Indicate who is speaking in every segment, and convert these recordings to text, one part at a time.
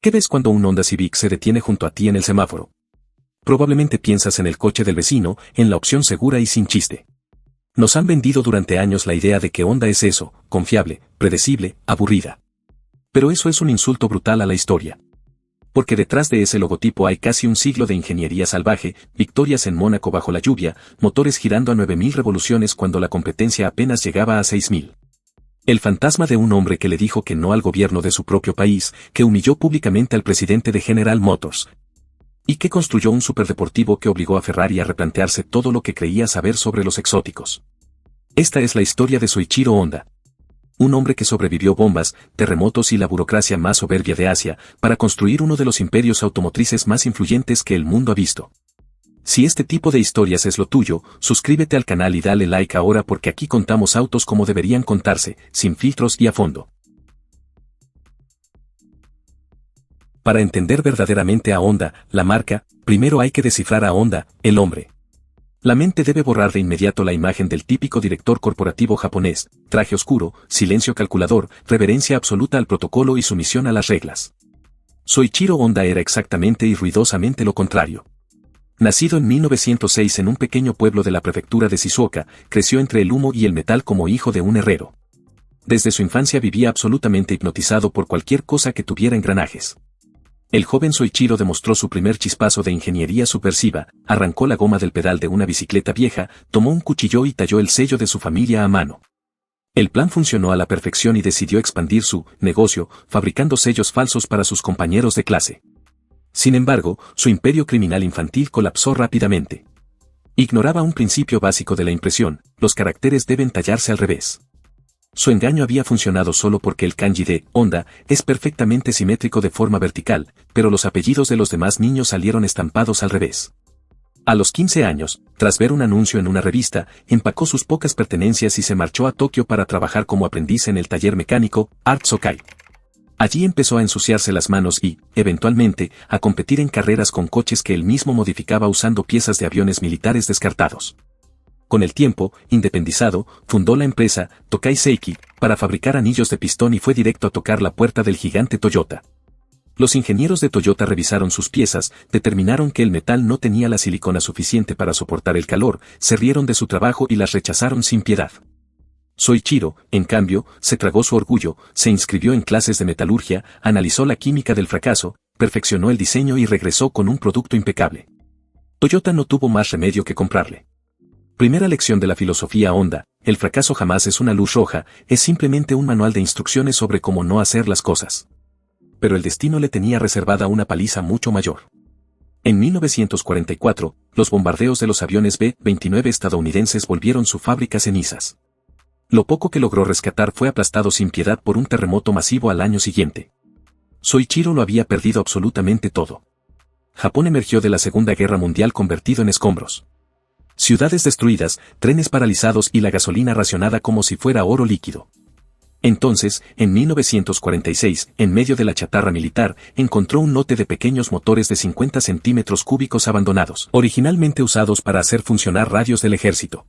Speaker 1: ¿Qué ves cuando un Honda Civic se detiene junto a ti en el semáforo? Probablemente piensas en el coche del vecino, en la opción segura y sin chiste. Nos han vendido durante años la idea de que Honda es eso, confiable, predecible, aburrida. Pero eso es un insulto brutal a la historia. Porque detrás de ese logotipo hay casi un siglo de ingeniería salvaje, victorias en Mónaco bajo la lluvia, motores girando a 9000 revoluciones cuando la competencia apenas llegaba a 6000. El fantasma de un hombre que le dijo que no al gobierno de su propio país, que humilló públicamente al presidente de General Motors. Y que construyó un superdeportivo que obligó a Ferrari a replantearse todo lo que creía saber sobre los exóticos. Esta es la historia de Soichiro Honda. Un hombre que sobrevivió bombas, terremotos y la burocracia más soberbia de Asia, para construir uno de los imperios automotrices más influyentes que el mundo ha visto. Si este tipo de historias es lo tuyo, suscríbete al canal y dale like ahora porque aquí contamos autos como deberían contarse, sin filtros y a fondo. Para entender verdaderamente a Honda, la marca, primero hay que descifrar a Honda, el hombre. La mente debe borrar de inmediato la imagen del típico director corporativo japonés, traje oscuro, silencio calculador, reverencia absoluta al protocolo y sumisión a las reglas. Soichiro Honda era exactamente y ruidosamente lo contrario. Nacido en 1906 en un pequeño pueblo de la prefectura de Shizuoka, creció entre el humo y el metal como hijo de un herrero. Desde su infancia vivía absolutamente hipnotizado por cualquier cosa que tuviera engranajes. El joven Soichiro demostró su primer chispazo de ingeniería subversiva, arrancó la goma del pedal de una bicicleta vieja, tomó un cuchillo y talló el sello de su familia a mano. El plan funcionó a la perfección y decidió expandir su negocio, fabricando sellos falsos para sus compañeros de clase. Sin embargo, su imperio criminal infantil colapsó rápidamente. Ignoraba un principio básico de la impresión: los caracteres deben tallarse al revés. Su engaño había funcionado solo porque el kanji de Honda es perfectamente simétrico de forma vertical, pero los apellidos de los demás niños salieron estampados al revés. A los 15 años, tras ver un anuncio en una revista, empacó sus pocas pertenencias y se marchó a Tokio para trabajar como aprendiz en el taller mecánico Art Sokai. Allí empezó a ensuciarse las manos y, eventualmente, a competir en carreras con coches que él mismo modificaba usando piezas de aviones militares descartados. Con el tiempo, independizado, fundó la empresa Tokai Seiki para fabricar anillos de pistón y fue directo a tocar la puerta del gigante Toyota. Los ingenieros de Toyota revisaron sus piezas, determinaron que el metal no tenía la silicona suficiente para soportar el calor, se rieron de su trabajo y las rechazaron sin piedad. Soichiro, en cambio, se tragó su orgullo, se inscribió en clases de metalurgia, analizó la química del fracaso, perfeccionó el diseño y regresó con un producto impecable. Toyota no tuvo más remedio que comprarle. Primera lección de la filosofía Honda: el fracaso jamás es una luz roja, es simplemente un manual de instrucciones sobre cómo no hacer las cosas. Pero el destino le tenía reservada una paliza mucho mayor. En 1944, los bombardeos de los aviones B-29 estadounidenses volvieron su fábrica cenizas. Lo poco que logró rescatar fue aplastado sin piedad por un terremoto masivo al año siguiente. Soichiro lo había perdido absolutamente todo. Japón emergió de la Segunda Guerra Mundial convertido en escombros. Ciudades destruidas, trenes paralizados y la gasolina racionada como si fuera oro líquido. Entonces, en 1946, en medio de la chatarra militar, encontró un lote de pequeños motores de 50 centímetros cúbicos abandonados, originalmente usados para hacer funcionar radios del ejército.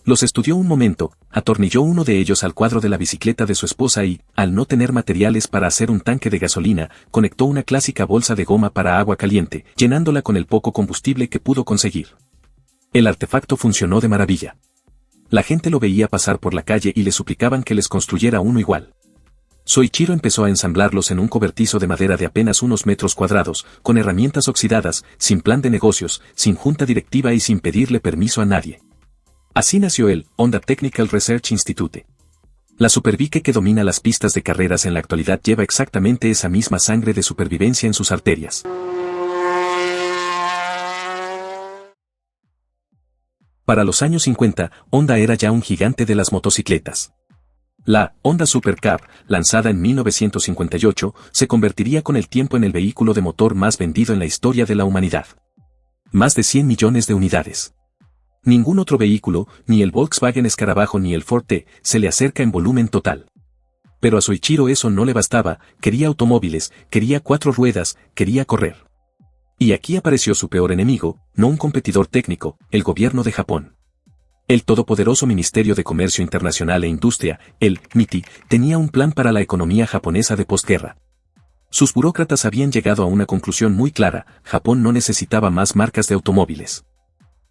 Speaker 1: Los estudió un momento, atornilló uno de ellos al cuadro de la bicicleta de su esposa y, al no tener materiales para hacer un tanque de gasolina, conectó una clásica bolsa de goma para agua caliente, llenándola con el poco combustible que pudo conseguir. El artefacto funcionó de maravilla. La gente lo veía pasar por la calle y le suplicaban que les construyera uno igual. Soichiro empezó a ensamblarlos en un cobertizo de madera de apenas unos metros cuadrados, con herramientas oxidadas, sin plan de negocios, sin junta directiva y sin pedirle permiso a nadie. Así nació el Honda Technical Research Institute. La Superbike que domina las pistas de carreras en la actualidad lleva exactamente esa misma sangre de supervivencia en sus arterias. Para los años 50, Honda era ya un gigante de las motocicletas. La Honda Super Cab, lanzada en 1958, se convertiría con el tiempo en el vehículo de motor más vendido en la historia de la humanidad. Más de 100 millones de unidades. Ningún otro vehículo, ni el Volkswagen Escarabajo ni el Ford T, se le acerca en volumen total. Pero a Soichiro eso no le bastaba, quería automóviles, quería 4 ruedas, quería correr. Y aquí apareció su peor enemigo, no un competidor técnico, el gobierno de Japón. El todopoderoso Ministerio de Comercio Internacional e Industria, el MITI, tenía un plan para la economía japonesa de posguerra. Sus burócratas habían llegado a una conclusión muy clara: Japón no necesitaba más marcas de automóviles.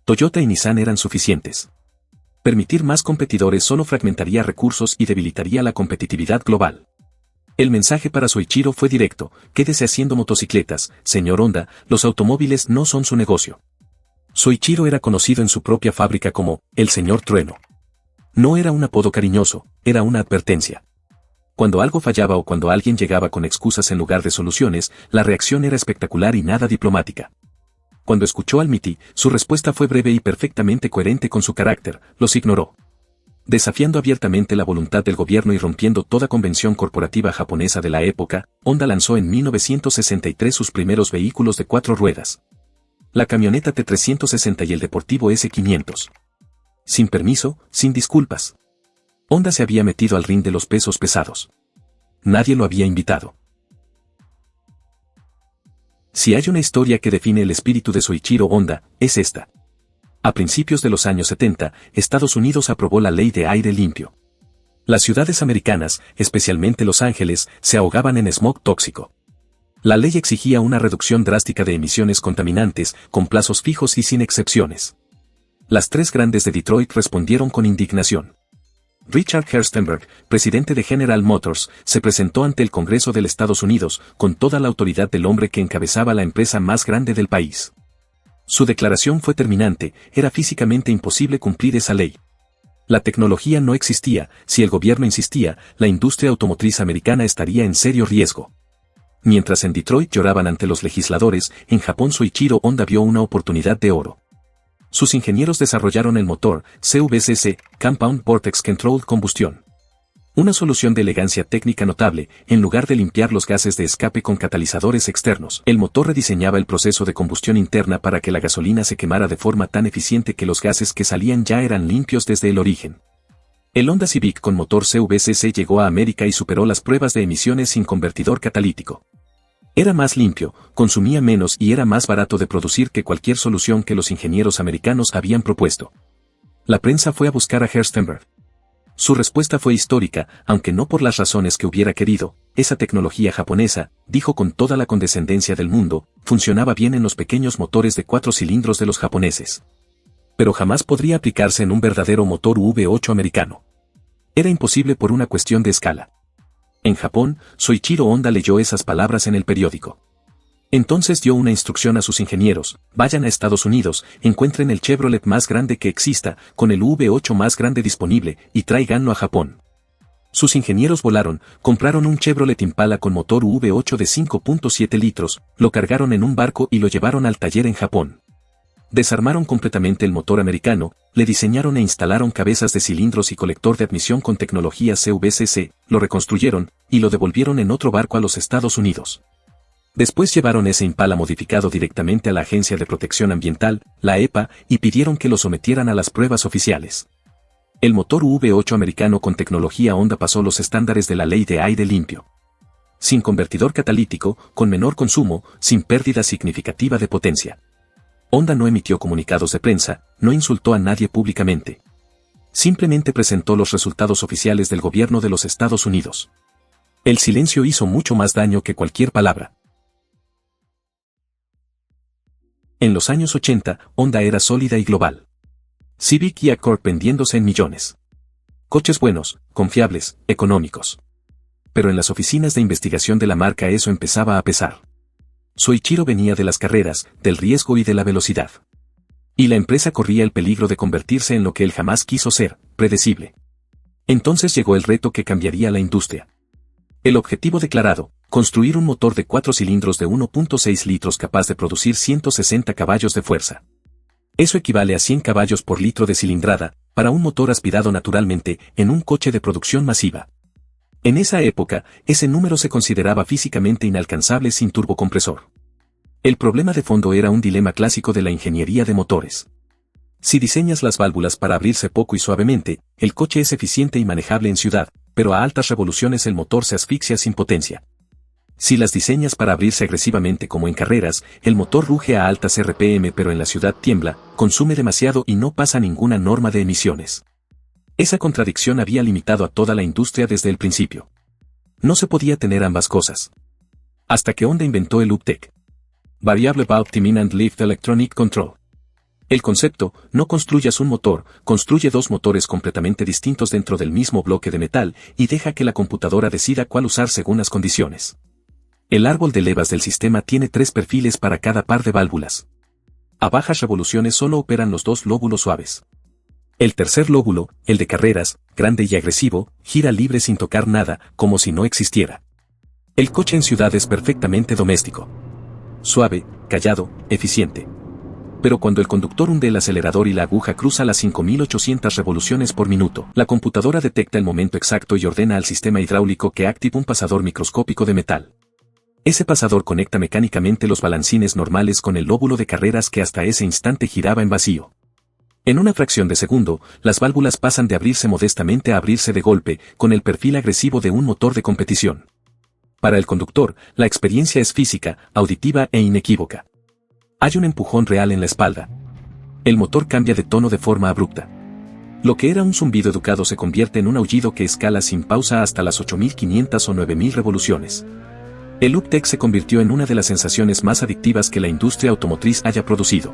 Speaker 1: Toyota y Nissan eran suficientes. Permitir más competidores solo fragmentaría recursos y debilitaría la competitividad global. El mensaje para Soichiro fue directo: quédese haciendo motocicletas, señor Honda, los automóviles no son su negocio. Soichiro era conocido en su propia fábrica como el señor Trueno. No era un apodo cariñoso, era una advertencia. Cuando algo fallaba o cuando alguien llegaba con excusas en lugar de soluciones, la reacción era espectacular y nada diplomática. Cuando escuchó al MITI, su respuesta fue breve y perfectamente coherente con su carácter: los ignoró. Desafiando abiertamente la voluntad del gobierno y rompiendo toda convención corporativa japonesa de la época, Honda lanzó en 1963 sus primeros vehículos de 4 ruedas. La camioneta T360 y el deportivo S500. Sin permiso, sin disculpas. Honda se había metido al ring de los pesos pesados. Nadie lo había invitado. Si hay una historia que define el espíritu de Soichiro Honda, es esta. A principios de los años 70, Estados Unidos aprobó la Ley de Aire Limpio. Las ciudades americanas, especialmente Los Ángeles, se ahogaban en smog tóxico. La ley exigía una reducción drástica de emisiones contaminantes, con plazos fijos y sin excepciones. Las 3 grandes de Detroit respondieron con indignación. Richard Gerstenberg, presidente de General Motors, se presentó ante el Congreso de los Estados Unidos, con toda la autoridad del hombre que encabezaba la empresa más grande del país. Su declaración fue terminante: era físicamente imposible cumplir esa ley. La tecnología no existía, si el gobierno insistía, la industria automotriz americana estaría en serio riesgo. Mientras en Detroit lloraban ante los legisladores, en Japón Soichiro Honda vio una oportunidad de oro. Sus ingenieros desarrollaron el motor CVCC, Compound Vortex Controlled Combustion. Una solución de elegancia técnica notable: en lugar de limpiar los gases de escape con catalizadores externos, el motor rediseñaba el proceso de combustión interna para que la gasolina se quemara de forma tan eficiente que los gases que salían ya eran limpios desde el origen. El Honda Civic con motor CVCC llegó a América y superó las pruebas de emisiones sin convertidor catalítico. Era más limpio, consumía menos y era más barato de producir que cualquier solución que los ingenieros americanos habían propuesto. La prensa fue a buscar a Gerstenberg. Su respuesta fue histórica, aunque no por las razones que hubiera querido: esa tecnología japonesa, dijo con toda la condescendencia del mundo, funcionaba bien en los pequeños motores de 4 cilindros de los japoneses. Pero jamás podría aplicarse en un verdadero motor V8 americano. Era imposible por una cuestión de escala. En Japón, Soichiro Honda leyó esas palabras en el periódico. Entonces dio una instrucción a sus ingenieros: vayan a Estados Unidos, encuentren el Chevrolet más grande que exista, con el V8 más grande disponible, y tráiganlo a Japón. Sus ingenieros volaron, compraron un Chevrolet Impala con motor V8 de 5.7 litros, lo cargaron en un barco y lo llevaron al taller en Japón. Desarmaron completamente el motor americano, le diseñaron e instalaron cabezas de cilindros y colector de admisión con tecnología CVCC, lo reconstruyeron, y lo devolvieron en otro barco a los Estados Unidos. Después llevaron ese Impala modificado directamente a la Agencia de Protección Ambiental, la EPA, y pidieron que lo sometieran a las pruebas oficiales. El motor V8 americano con tecnología Honda pasó los estándares de la Ley de Aire Limpio. Sin convertidor catalítico, con menor consumo, sin pérdida significativa de potencia. Honda no emitió comunicados de prensa, no insultó a nadie públicamente. Simplemente presentó los resultados oficiales del gobierno de los Estados Unidos. El silencio hizo mucho más daño que cualquier palabra. En los años 80, Honda era sólida y global. Civic y Accord vendiéndose en millones. Coches buenos, confiables, económicos. Pero en las oficinas de investigación de la marca eso empezaba a pesar. Soichiro venía de las carreras, del riesgo y de la velocidad. Y la empresa corría el peligro de convertirse en lo que él jamás quiso ser: predecible. Entonces llegó el reto que cambiaría la industria. El objetivo declarado: construir un motor de 4 cilindros de 1.6 litros capaz de producir 160 caballos de fuerza. Eso equivale a 100 caballos por litro de cilindrada, para un motor aspirado naturalmente, en un coche de producción masiva. En esa época, ese número se consideraba físicamente inalcanzable sin turbocompresor. El problema de fondo era un dilema clásico de la ingeniería de motores. Si diseñas las válvulas para abrirse poco y suavemente, el coche es eficiente y manejable en ciudad, pero a altas revoluciones el motor se asfixia sin potencia. Si las diseñas para abrirse agresivamente como en carreras, el motor ruge a altas RPM pero en la ciudad tiembla, consume demasiado y no pasa ninguna norma de emisiones. Esa contradicción había limitado a toda la industria desde el principio. No se podía tener ambas cosas. Hasta que Honda inventó el UPTEC. Variable Valve Timing and Lift Electronic Control. El concepto, no construyas un motor, construye dos motores completamente distintos dentro del mismo bloque de metal y deja que la computadora decida cuál usar según las condiciones. El árbol de levas del sistema tiene 3 perfiles para cada par de válvulas. A bajas revoluciones solo operan los 2 lóbulos suaves. El tercer lóbulo, el de carreras, grande y agresivo, gira libre sin tocar nada, como si no existiera. El coche en ciudad es perfectamente doméstico. Suave, callado, eficiente. Pero cuando el conductor hunde el acelerador y la aguja cruza las 5800 revoluciones por minuto, la computadora detecta el momento exacto y ordena al sistema hidráulico que active un pasador microscópico de metal. Ese pasador conecta mecánicamente los balancines normales con el lóbulo de carreras que hasta ese instante giraba en vacío. En una fracción de segundo, las válvulas pasan de abrirse modestamente a abrirse de golpe, con el perfil agresivo de un motor de competición. Para el conductor, la experiencia es física, auditiva e inequívoca. Hay un empujón real en la espalda. El motor cambia de tono de forma abrupta. Lo que era un zumbido educado se convierte en un aullido que escala sin pausa hasta las 8500 o 9000 revoluciones. El UPTEC se convirtió en una de las sensaciones más adictivas que la industria automotriz haya producido.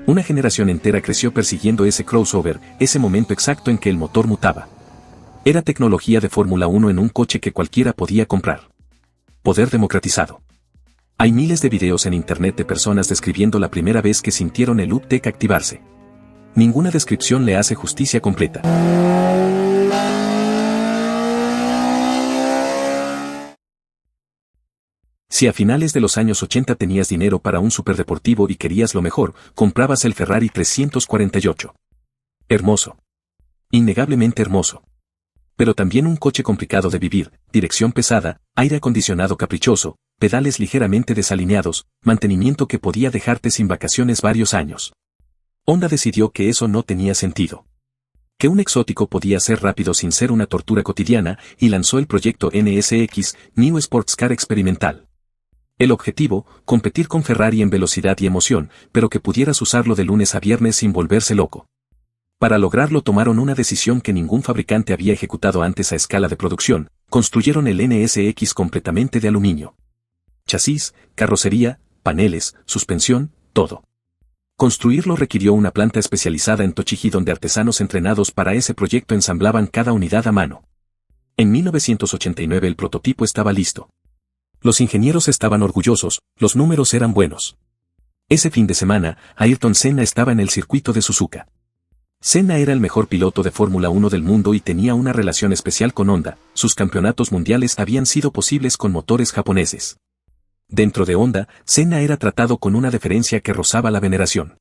Speaker 1: Una generación entera creció persiguiendo ese crossover, ese momento exacto en que el motor mutaba. Era tecnología de Fórmula 1 en un coche que cualquiera podía comprar. Poder democratizado. Hay miles de videos en internet de personas describiendo la primera vez que sintieron el UPTEC activarse. Ninguna descripción le hace justicia completa. Si a finales de los años 80 tenías dinero para un superdeportivo y querías lo mejor, comprabas el Ferrari 348. Hermoso. Innegablemente hermoso. Pero también un coche complicado de vivir, dirección pesada, aire acondicionado caprichoso, pedales ligeramente desalineados, mantenimiento que podía dejarte sin vacaciones varios años. Honda decidió que eso no tenía sentido. Que un exótico podía ser rápido sin ser una tortura cotidiana, y lanzó el proyecto NSX, New Sports Car Experimental. El objetivo, competir con Ferrari en velocidad y emoción, pero que pudieras usarlo de lunes a viernes sin volverse loco. Para lograrlo tomaron una decisión que ningún fabricante había ejecutado antes a escala de producción, construyeron el NSX completamente de aluminio. Chasis, carrocería, paneles, suspensión, todo. Construirlo requirió una planta especializada en Tochigi donde artesanos entrenados para ese proyecto ensamblaban cada unidad a mano. En 1989 el prototipo estaba listo. Los ingenieros estaban orgullosos, los números eran buenos. Ese fin de semana, Ayrton Senna estaba en el circuito de Suzuka. Senna era el mejor piloto de Fórmula 1 del mundo y tenía una relación especial con Honda, sus campeonatos mundiales habían sido posibles con motores japoneses. Dentro de Honda, Senna era tratado con una deferencia que rozaba la veneración.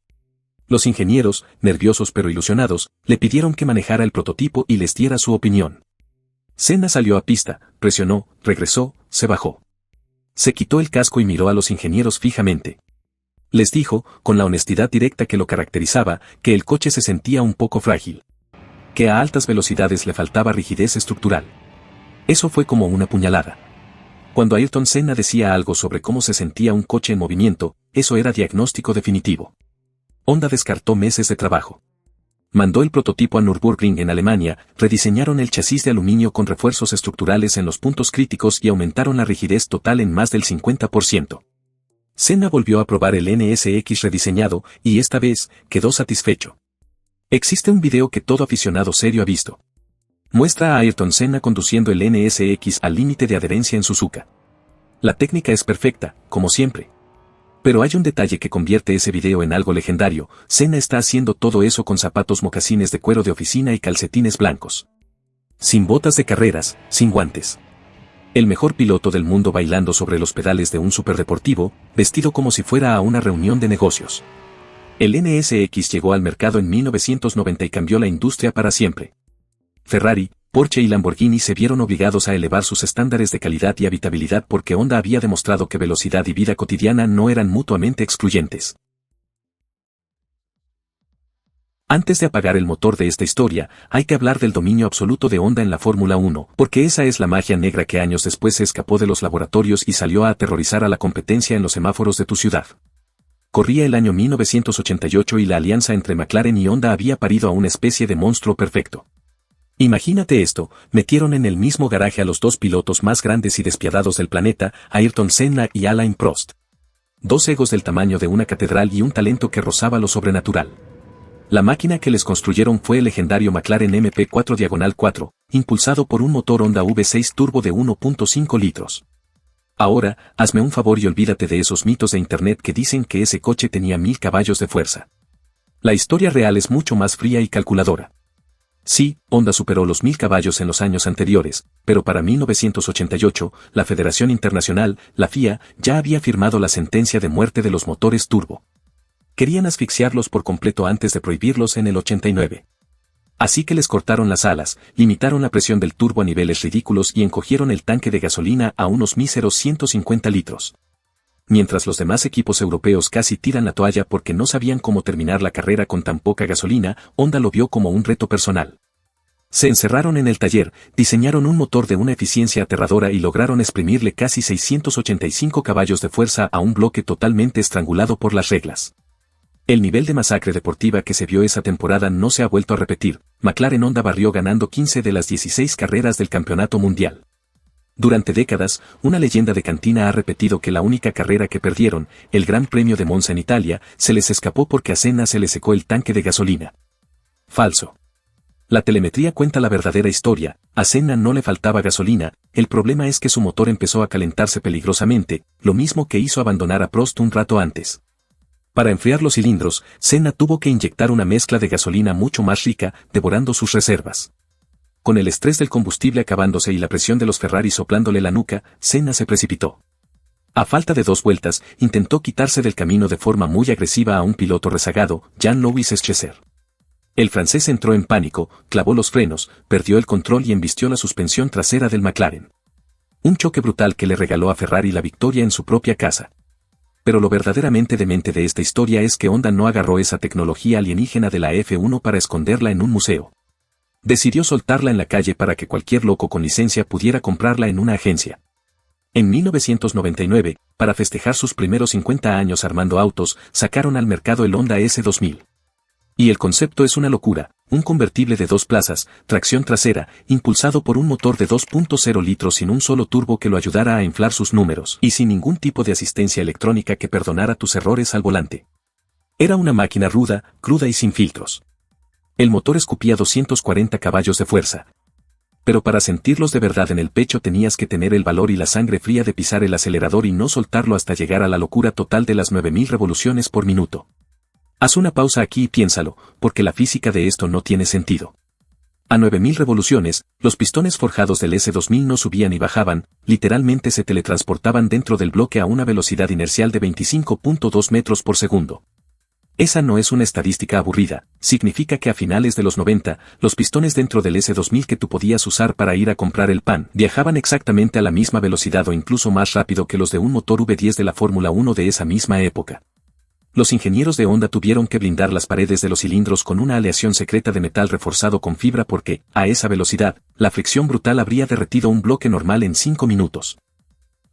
Speaker 1: Los ingenieros, nerviosos pero ilusionados, le pidieron que manejara el prototipo y les diera su opinión. Senna salió a pista, presionó, regresó, se bajó. Se quitó el casco y miró a los ingenieros fijamente. Les dijo, con la honestidad directa que lo caracterizaba, que el coche se sentía un poco frágil. Que a altas velocidades le faltaba rigidez estructural. Eso fue como una puñalada. Cuando Ayrton Senna decía algo sobre cómo se sentía un coche en movimiento, eso era diagnóstico definitivo. Honda descartó meses de trabajo. Mandó el prototipo a Nürburgring en Alemania, rediseñaron el chasis de aluminio con refuerzos estructurales en los puntos críticos y aumentaron la rigidez total en más del 50%. Senna volvió a probar el NSX rediseñado, y esta vez, quedó satisfecho. Existe un video que todo aficionado serio ha visto. Muestra a Ayrton Senna conduciendo el NSX al límite de adherencia en Suzuka. La técnica es perfecta, como siempre. Pero hay un detalle que convierte ese video en algo legendario, Senna está haciendo todo eso con zapatos mocasines de cuero de oficina y calcetines blancos. Sin botas de carreras, sin guantes. El mejor piloto del mundo bailando sobre los pedales de un superdeportivo, vestido como si fuera a una reunión de negocios. El NSX llegó al mercado en 1990 y cambió la industria para siempre. Ferrari, Porsche y Lamborghini se vieron obligados a elevar sus estándares de calidad y habitabilidad porque Honda había demostrado que velocidad y vida cotidiana no eran mutuamente excluyentes. Antes de apagar el motor de esta historia, hay que hablar del dominio absoluto de Honda en la Fórmula 1, porque esa es la magia negra que años después se escapó de los laboratorios y salió a aterrorizar a la competencia en los semáforos de tu ciudad. Corría el año 1988 y la alianza entre McLaren y Honda había parido a una especie de monstruo perfecto. Imagínate esto, metieron en el mismo garaje a los dos pilotos más grandes y despiadados del planeta, Ayrton Senna y Alain Prost. Dos egos del tamaño de una catedral y un talento que rozaba lo sobrenatural. La máquina que les construyeron fue el legendario McLaren MP4/4, impulsado por un motor Honda V6 turbo de 1.5 litros. Ahora, hazme un favor y olvídate de esos mitos de internet que dicen que ese coche tenía 1000 caballos de fuerza. La historia real es mucho más fría y calculadora. Sí, Honda superó los 1000 caballos en los años anteriores, pero para 1988, la Federación Internacional, la FIA, ya había firmado la sentencia de muerte de los motores turbo. Querían asfixiarlos por completo antes de prohibirlos en el 89. Así que les cortaron las alas, limitaron la presión del turbo a niveles ridículos y encogieron el tanque de gasolina a unos míseros 150 litros. Mientras los demás equipos europeos casi tiran la toalla porque no sabían cómo terminar la carrera con tan poca gasolina, Honda lo vio como un reto personal. Se encerraron en el taller, diseñaron un motor de una eficiencia aterradora y lograron exprimirle casi 685 caballos de fuerza a un bloque totalmente estrangulado por las reglas. El nivel de masacre deportiva que se vio esa temporada no se ha vuelto a repetir. McLaren Honda barrió ganando 15 de las 16 carreras del campeonato mundial. Durante décadas, una leyenda de cantina ha repetido que la única carrera que perdieron, el Gran Premio de Monza en Italia, se les escapó porque a Senna se le secó el tanque de gasolina. Falso. La telemetría cuenta la verdadera historia, a Senna no le faltaba gasolina, el problema es que su motor empezó a calentarse peligrosamente, lo mismo que hizo abandonar a Prost un rato antes. Para enfriar los cilindros, Senna tuvo que inyectar una mezcla de gasolina mucho más rica, devorando sus reservas. Con el estrés del combustible acabándose y la presión de los Ferrari soplándole la nuca, Senna se precipitó. A falta de 2 vueltas, intentó quitarse del camino de forma muy agresiva a un piloto rezagado, Jean-Louis Escher. El francés entró en pánico, clavó los frenos, perdió el control y embistió la suspensión trasera del McLaren. Un choque brutal que le regaló a Ferrari la victoria en su propia casa. Pero lo verdaderamente demente de esta historia es que Honda no agarró esa tecnología alienígena de la F1 para esconderla en un museo. Decidió soltarla en la calle para que cualquier loco con licencia pudiera comprarla en una agencia. En 1999, para festejar sus primeros 50 años armando autos, sacaron al mercado el Honda S2000. Y el concepto es una locura, un convertible de 2 plazas, tracción trasera, impulsado por un motor de 2.0 litros sin un solo turbo que lo ayudara a inflar sus números y sin ningún tipo de asistencia electrónica que perdonara tus errores al volante. Era una máquina ruda, cruda y sin filtros. El motor escupía 240 caballos de fuerza. Pero para sentirlos de verdad en el pecho tenías que tener el valor y la sangre fría de pisar el acelerador y no soltarlo hasta llegar a la locura total de las 9000 revoluciones por minuto. Haz una pausa aquí y piénsalo, porque la física de esto no tiene sentido. A 9000 revoluciones, los pistones forjados del S2000 no subían y bajaban, literalmente se teletransportaban dentro del bloque a una velocidad inercial de 25.2 metros por segundo. Esa no es una estadística aburrida, significa que a finales de los 90, los pistones dentro del S2000 que tú podías usar para ir a comprar el pan viajaban exactamente a la misma velocidad o incluso más rápido que los de un motor V10 de la Fórmula 1 de esa misma época. Los ingenieros de Honda tuvieron que blindar las paredes de los cilindros con una aleación secreta de metal reforzado con fibra porque, a esa velocidad, la fricción brutal habría derretido un bloque normal en 5 minutos.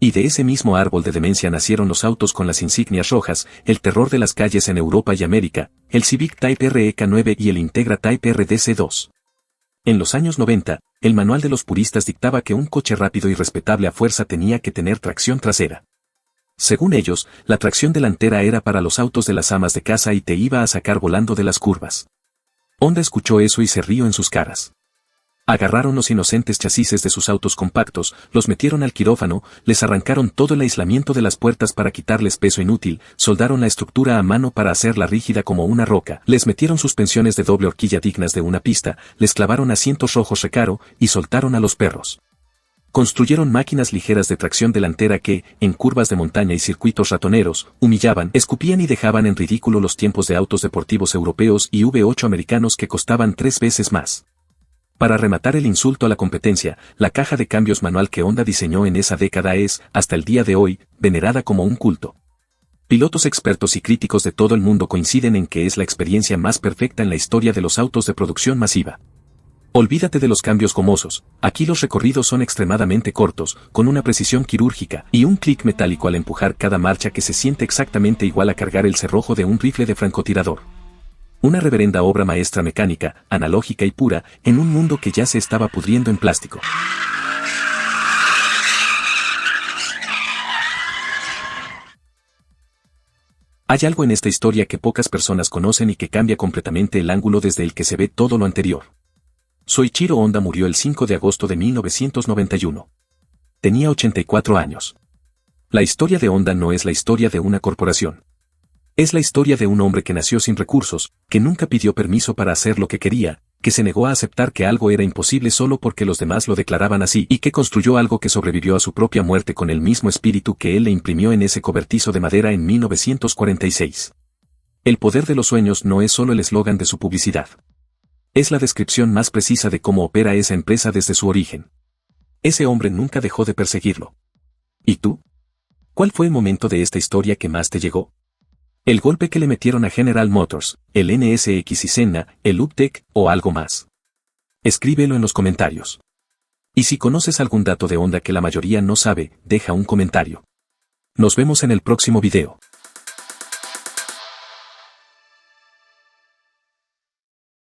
Speaker 1: Y de ese mismo árbol de demencia nacieron los autos con las insignias rojas, el terror de las calles en Europa y América, el Civic Type R EK9 y el Integra Type R DC2. En los años 90, el manual de los puristas dictaba que un coche rápido y respetable a fuerza tenía que tener tracción trasera. Según ellos, la tracción delantera era para los autos de las amas de casa y te iba a sacar volando de las curvas. Honda escuchó eso y se rió en sus caras. Agarraron los inocentes chasis de sus autos compactos, los metieron al quirófano, les arrancaron todo el aislamiento de las puertas para quitarles peso inútil, soldaron la estructura a mano para hacerla rígida como una roca, les metieron suspensiones de doble horquilla dignas de una pista, les clavaron asientos rojos recaro y soltaron a los perros. Construyeron máquinas ligeras de tracción delantera que, en curvas de montaña y circuitos ratoneros, humillaban, escupían y dejaban en ridículo los tiempos de autos deportivos europeos y V8 americanos que costaban 3 veces más. Para rematar el insulto a la competencia, la caja de cambios manual que Honda diseñó en esa década es, hasta el día de hoy, venerada como un culto. Pilotos expertos y críticos de todo el mundo coinciden en que es la experiencia más perfecta en la historia de los autos de producción masiva. Olvídate de los cambios gomosos, aquí los recorridos son extremadamente cortos, con una precisión quirúrgica y un clic metálico al empujar cada marcha que se siente exactamente igual a cargar el cerrojo de un rifle de francotirador. Una reverenda obra maestra mecánica, analógica y pura, en un mundo que ya se estaba pudriendo en plástico. Hay algo en esta historia que pocas personas conocen y que cambia completamente el ángulo desde el que se ve todo lo anterior. Soichiro Honda murió el 5 de agosto de 1991. Tenía 84 años. La historia de Honda no es la historia de una corporación. Es la historia de un hombre que nació sin recursos, que nunca pidió permiso para hacer lo que quería, que se negó a aceptar que algo era imposible solo porque los demás lo declaraban así y que construyó algo que sobrevivió a su propia muerte con el mismo espíritu que él le imprimió en ese cobertizo de madera en 1946. El poder de los sueños no es solo el eslogan de su publicidad. Es la descripción más precisa de cómo opera esa empresa desde su origen. Ese hombre nunca dejó de perseguirlo. ¿Y tú? ¿Cuál fue el momento de esta historia que más te llegó? ¿El golpe que le metieron a General Motors, el NSX y Senna, el Uptech o algo más? Escríbelo en los comentarios. Y si conoces algún dato de Honda que la mayoría no sabe, deja un comentario. Nos vemos en el próximo video.